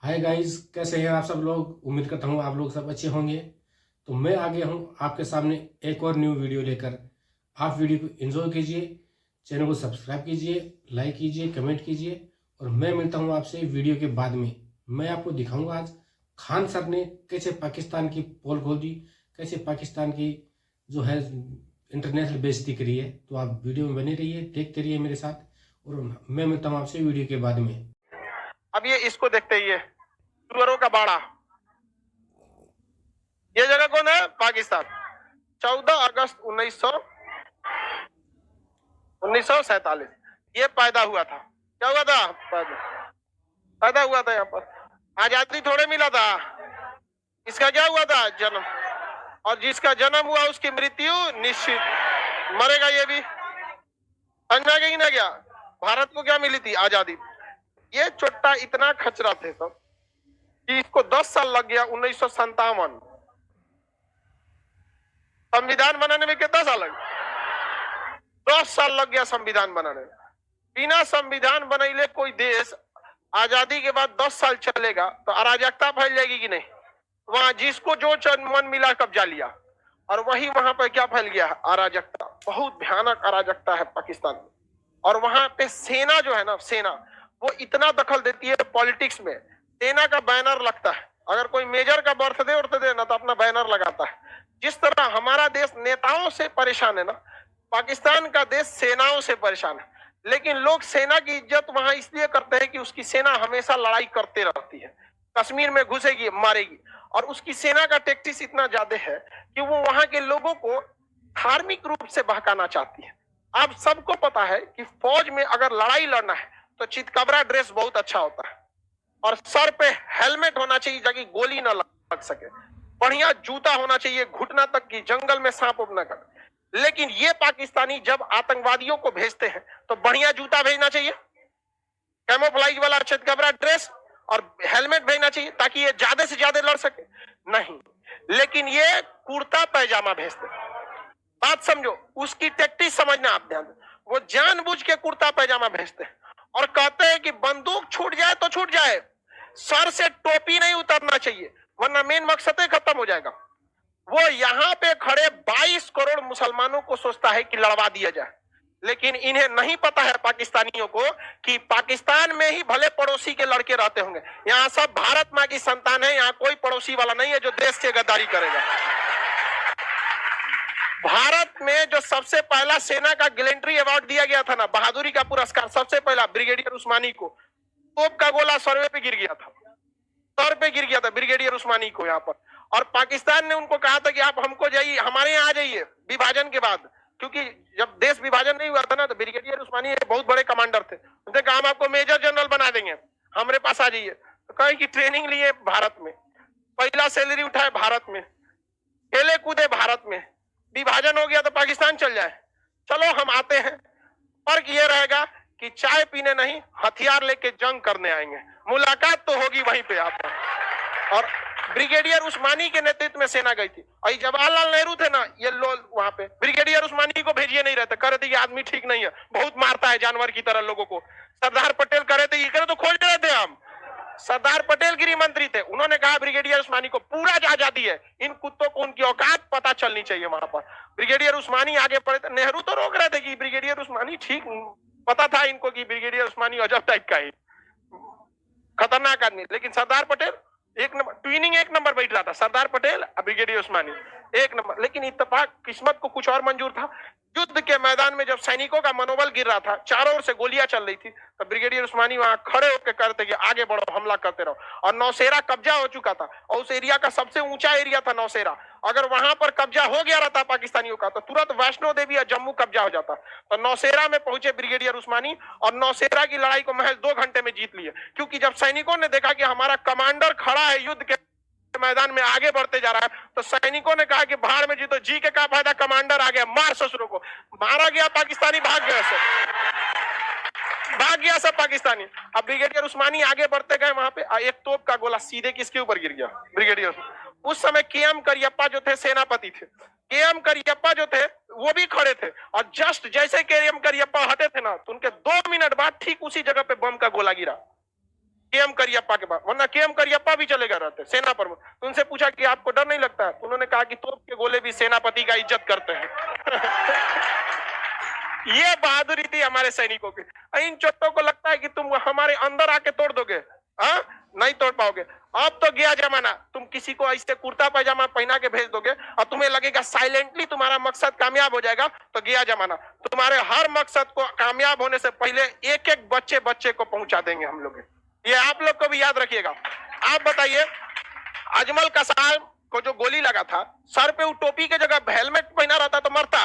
Hi guys, कैसे हैं आप सब लोग। उम्मीद करता हूँ आप लोग सब अच्छे होंगे। तो मैं आ गया हूँ आपके सामने एक और न्यू वीडियो लेकर। आप वीडियो को एंजॉय कीजिए, चैनल को सब्सक्राइब कीजिए, लाइक कीजिए, कमेंट कीजिए और मैं मिलता हूँ आपसे वीडियो के बाद में। मैं आपको दिखाऊंगा आज खान सर ने कैसे पाकिस्तान की पोल खोल दी, कैसे पाकिस्तान की जो है इंटरनेशनल बेइज्जती करी है। तो आप वीडियो में बने रहिए, देखते रहिए मेरे साथ और मैं मिलता हूँ आपसे वीडियो के बाद में। अब ये इसको देखते ही है सुअरों का बाड़ा। ये जगह कौन है? पाकिस्तान। 14 अगस्त 1947 ये पैदा हुआ था। क्या हुआ था? पैदा हुआ था यहाँ पर। आजादी थोड़े मिला था। इसका क्या हुआ था? जन्म। और जिसका जन्म हुआ उसकी मृत्यु निश्चित, मरेगा ये भी। समझा गई ना? क्या भारत को क्या मिली थी? आजादी। ये चोट्टा इतना खचरा थे सब कि इसको 10 साल लग गया। 1957 संविधान बनाने में कितना साल लग गया? 10 साल लग गया संविधान बनाने में। बिना संविधान बनैले कोई देश आजादी के बाद 10 साल चलेगा तो अराजकता फैल जाएगी कि नहीं? वहां जिसको जो मन मिला कब्जा लिया और वही वहां पर क्या फैल गया? अराजकता। बहुत भयानक अराजकता है पाकिस्तान में। और वहां पे सेना जो है ना, सेना वो इतना दखल देती है पॉलिटिक्स में। सेना का बैनर लगता है, अगर कोई मेजर का बर्थडे उर्थडे ना तो अपना बैनर लगाता है। जिस तरह हमारा देश नेताओं से परेशान है ना, पाकिस्तान का देश सेनाओं से परेशान है। लेकिन लोग सेना की इज्जत वहां इसलिए करते हैं कि उसकी सेना हमेशा लड़ाई करते रहती है। कश्मीर में घुसेगी, मारेगी। और उसकी सेना का टैक्टिस इतना ज्यादा है कि वो वहां के लोगों को धार्मिक रूप से बहकाना चाहती है। आप सबको पता है कि फौज में अगर लड़ाई लड़ना है तो चितकबरा ड्रेस बहुत अच्छा होता है और सर पे हेलमेट होना चाहिए ताकि गोली ना लग सके। बढ़िया जूता होना चाहिए घुटना तक की, जंगल में सांप उप न कर। लेकिन ये पाकिस्तानी जब आतंकवादियों को भेजते हैं तो बढ़िया जूता भेजना चाहिए, कैमोफ्लाइज वाला चितकबरा ड्रेस और हेलमेट भेजना चाहिए ताकि ये ज्यादा से ज्यादा लड़ सके। नहीं, लेकिन ये कुर्ता पैजामा भेजते। बात समझो, उसकी टैक्टिस समझना आप ध्यान। वो जानबूझ के कुर्ता पैजामा भेजते हैं और कहते हैं कि बंदूक छूट जाए तो छूट जाए, सर से टोपी नहीं उतरना चाहिए वरना मेन मकसद ही खत्म हो जाएगा। वो यहाँ पे खड़े 22 करोड़ मुसलमानों को सोचता है कि लड़वा दिया जाए, लेकिन इन्हें नहीं पता है पाकिस्तानियों को कि पाकिस्तान में ही भले पड़ोसी के लड़के रहते होंगे, यहाँ सब भारत माँ की संतान है। यहाँ कोई पड़ोसी वाला नहीं है जो देश से गद्दारी करेगा। भारत में जो सबसे पहला सेना का गैलेंट्री अवार्ड दिया गया था ना, बहादुरी का पुरस्कार, सबसे पहला ब्रिगेडियर उस्मानी को। तोप का गोला सर्वे पे गिर गया था, सर पे गिर गया था ब्रिगेडियर उस्मानी को यहाँ पर। और पाकिस्तान ने उनको कहा था कि आप हमको जाइए, हमारे यहाँ आ जाइए विभाजन के बाद, क्योंकि जब देश विभाजन नहीं हुआ था ना तो ब्रिगेडियर उस्मानी बहुत बड़े कमांडर थे। उनने कहा हम आपको मेजर जनरल बना देंगे, हमारे पास आ जाइए। तो कहे कि ट्रेनिंग लिए भारत में, पहला सैलरी उठाए भारत में, खेले कूदे भारत में, विभाजन हो गया तो पाकिस्तान चल जाए। चलो हम आते हैं, फर्क ये रहेगा कि चाय पीने नहीं हथियार लेके जंग करने आएंगे। मुलाकात तो होगी वहीं पे आप। और ब्रिगेडियर उस्मानी के नेतृत्व में सेना गई थी। और जवाहरलाल नेहरू थे ना, ये लोग वहां पे ब्रिगेडियर उस्मानी को भेजिए नहीं रहते, कह रहे थे ये आदमी ठीक नहीं है, बहुत मारता है जानवर की तरह लोगों को। सरदार पटेल कह रहे थे, ये करे तो खोज रहे थे हम। सरदार पटेल गृह मंत्री थे, उन्होंने कहा ब्रिगेडियर उस्मानी को पूरा आजादी है, इन कुत्तों को उनकी औकात पता चलनी चाहिए वहां पर। ब्रिगेडियर उस्मानी आगे बढ़े थे, नेहरू तो रोक रहे थे कि ब्रिगेडियर उस्मानी ठीक, पता था इनको कि ब्रिगेडियर उस्मानी अजब टाइप का है, खतरनाक आदमी। लेकिन सरदार पटेल एक नंबर, ट्विनिंग एक नंबर बैठ रहा था, सरदार पटेल और ब्रिगेडियर उस्मानी एक नंबर। लेकिन इत्तेफाक किस्मत को कुछ और मंजूर था। युद्ध के मैदान में जब सैनिकों का मनोबल गिर रहा था, चारों ओर से गोलियां चल रही थी, तो ब्रिगेडियर उस्मानी वहां खड़े होकर कहते कि आगे बढ़ो, हमला करते रहो। और नौशेरा कब्जा हो चुका था और उस एरिया का सबसे ऊंचा एरिया था नौशेरा। अगर वहां पर कब्जा हो गया रहता पाकिस्तानियों का तो तुरंत वैष्णो देवी और जम्मू कब्जा हो जाता। तो नौशेरा में पहुंचे ब्रिगेडियर उस्मानी और नौशेरा की लड़ाई को महज 2 घंटे में जीत लिए। क्योंकि जब सैनिकों ने देखा कि हमारा कमांडर खड़ा है युद्ध के मैदान में आगे बढ़ते जा रहा है, तो सैनिकों ने कहा कि भाड़ में जीतो, जी के क्या फायदा, कमांडर आ गया, मार ससुरों को। मारा गया पाकिस्तानी, भाग गया सब पाकिस्तानी। अब ब्रिगेडियर उस्मानी आगे बढ़ते गए, वहां पे एक तोप का गोला सीधे किसके ऊपर गिर गया? ब्रिगेडियर। उस समय के.एम. करियप्पा जो थे सेनापति थे, के.एम. करियप्पा जो थे वो भी खड़े थे। और जस्ट जैसे के.एम. करियप्पा हटे थे ना, तो उनके 2 मिनट बाद ठीक उसी जगह पे बम का गोला गिरा। केएम करियप्पा के पास, वरना केएम करियप्पा भी चले गए रहते सेना पर। उनसे पूछा कि आपको डर नहीं लगता है? तो उन्होंने कहा कि तोप के गोले भी सेनापति का इज्जत करते हैं। ये बहादुरी थी हमारे सैनिकों की। इन चोटों को लगता है कि तुम हमारे अंदर आके तोड़ दोगे, हाँ नहीं तोड़ पाओगे। अब तो गया जमाना, तुम किसी को ऐसे कुर्ता पैजामा पहना के भेज दोगे और तुम्हें लगेगा साइलेंटली तुम्हारा मकसद कामयाब हो जाएगा, तो गया जमाना। तुम्हारे हर मकसद को कामयाब होने से पहले एक एक बच्चे बच्चे को पहुंचा देंगे हम लोग। ये आप लोग को भी याद रखिएगा। आप बताइए, अजमल कसाल को जो गोली लगा था, सर पे वो टोपी के जगह हेलमेट पहना रहता तो मरता,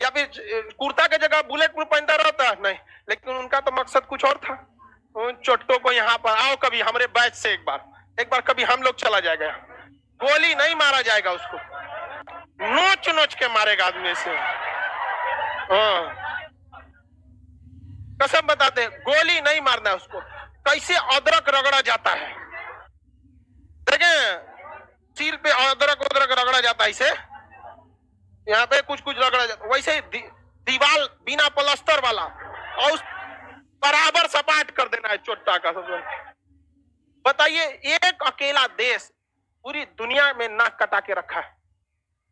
या फिर कुर्ता के जगह बुलेट प्रूफ पहनता रहता? नहीं, लेकिन उनका तो मकसद कुछ और था। उन चोटों को यहाँ पर आओ कभी हमारे बैच से, एक बार कभी हम लोग चला जाएगा। गोली नहीं मारा जाएगा उसको, नोच नोच के मारेगा आदमी से। कसम बताते हैं, गोली नहीं मारना है उसको। कैसे अदरक रगड़ा जाता है, देखें सील पे अदरक रगड़ा जाता है, इसे यहाँ पे कुछ रगड़ा जाता, वैसे ही दीवार बिना प्लास्टर वाला और उस बराबर सपाट कर देना है चोट्टा का। बताइए, एक अकेला देश पूरी दुनिया में नाक कटा के रखा है,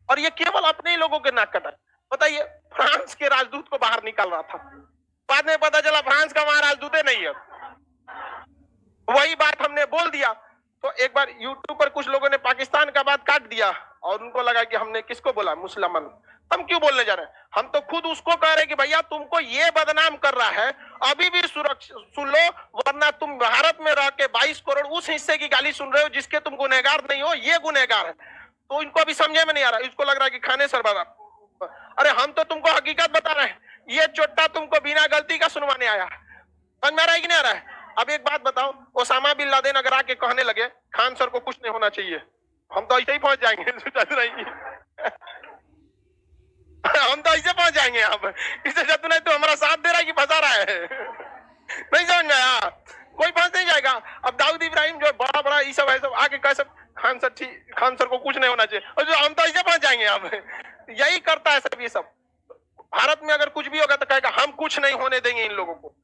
और ये केवल अपने ही लोगों के नाक कटा। बताइए, फ्रांस के राजदूत को बाहर निकाल रहा था, बाद में पता चला फ्रांस का वहां राजदूत नहीं है। वही बात हमने बोल दिया, तो एक बार यूट्यूब पर कुछ लोगों ने पाकिस्तान का बात काट दिया, और उनको लगा कि हमने किसको बोला, मुसलमान। हम क्यों बोलने जा रहे हैं? हम तो खुद उसको कह रहे कि भैया तुमको ये बदनाम कर रहा है, अभी भी सुन लो, वरना तुम भारत में रह के 22 करोड़ उस हिस्से की गाली सुन रहे हो जिसके तुम गुनहगार नहीं हो, ये गुनहगार है। तो इनको अभी समझे में नहीं आ रहा, इसको लग रहा है कि खाने सरबारा। अरे हम तो तुमको हकीकत बता रहे हैं, ये चोट्टा तुमको बिना गलती का सुनवाने आया। समझ में आ रहा है कि नहीं आ रहा है? अब एक बात बताओ, ओसामा बिन लादेन अगर आके कहने लगे खान सर को कुछ नहीं होना चाहिए, हम तो ऐसे ही पहुंच जाएंगे। हम तो ऐसे पहुंच जाएंगे। अब इसे जब नहीं तो हमारा साथ दे रहा है कि फंसा रहा है। नहीं समझ में आया? कोई फंस नहीं जाएगा। अब दाऊद इब्राहिम जो बड़ा बड़ा ये सब है, सब आके कह सब खान सर को कुछ नहीं होना चाहिए, और जो हम तो ऐसे पहुंच जाएंगे। अब यही करता है सब। ये सब भारत में अगर कुछ भी होगा तो कहेगा हम कुछ नहीं होने देंगे इन लोगों को।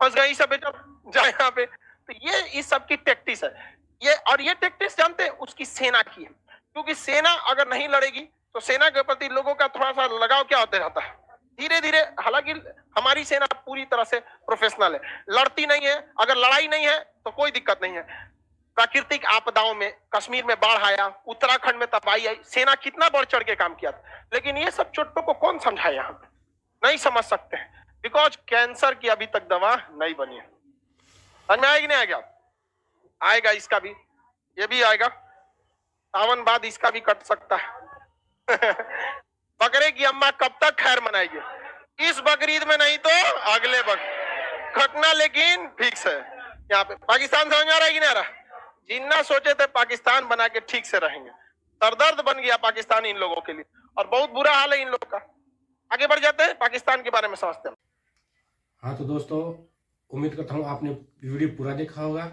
फंस गए सब बेटा जाए यहाँ पे। तो ये इस सब की टैक्टिस है ये, और ये टैक्टिस जानते हैं उसकी सेना की है, क्योंकि सेना अगर नहीं लड़ेगी तो सेना के प्रति लोगों का थोड़ा सा लगाव क्या होते रहता है धीरे धीरे। हालांकि हमारी सेना पूरी तरह से प्रोफेशनल है, लड़ती नहीं है। अगर लड़ाई नहीं है तो कोई दिक्कत नहीं है। प्राकृतिक आपदाओं में कश्मीर में बाढ़ आया, उत्तराखंड में तबाही आई, सेना कितना बढ़ चढ़ के काम किया था। लेकिन ये सब चोटों को कौन समझाए? यहाँ पे नहीं समझ सकते हैं, बिकॉज कैंसर की अभी तक दवा नहीं बनी है। समझ में आएगी नहीं आएगा? आएगा, इसका भी, ये भी आएगा। सावन बाद इसका भी कट सकता है। बकरे की अम्मा कब तक खैर मनाएगी? इस बकरीद में नहीं तो अगले घटना, लेकिन फिक्स है। यहाँ पे पाकिस्तान समझ में आ रहा है कि नहीं आ रहा? जिन्ना सोचे थे पाकिस्तान बना के ठीक से रहेंगे, सरदर्द बन गया पाकिस्तान इन लोगों के लिए, और बहुत बुरा हाल है इन लोगों का। आगे बढ़ जाते हैं, पाकिस्तान के बारे में समझते हैं। हाँ तो दोस्तों, उम्मीद करता हूँ आपने वीडियो पूरा देखा होगा।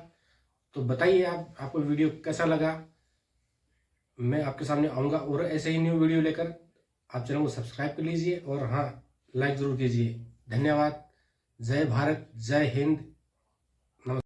तो बताइए आपको वीडियो कैसा लगा। मैं आपके सामने आऊँगा और ऐसे ही न्यू वीडियो लेकर। आप चैनल को सब्सक्राइब कर लीजिए और हाँ, लाइक ज़रूर कीजिए। धन्यवाद। जय भारत, जय हिंद,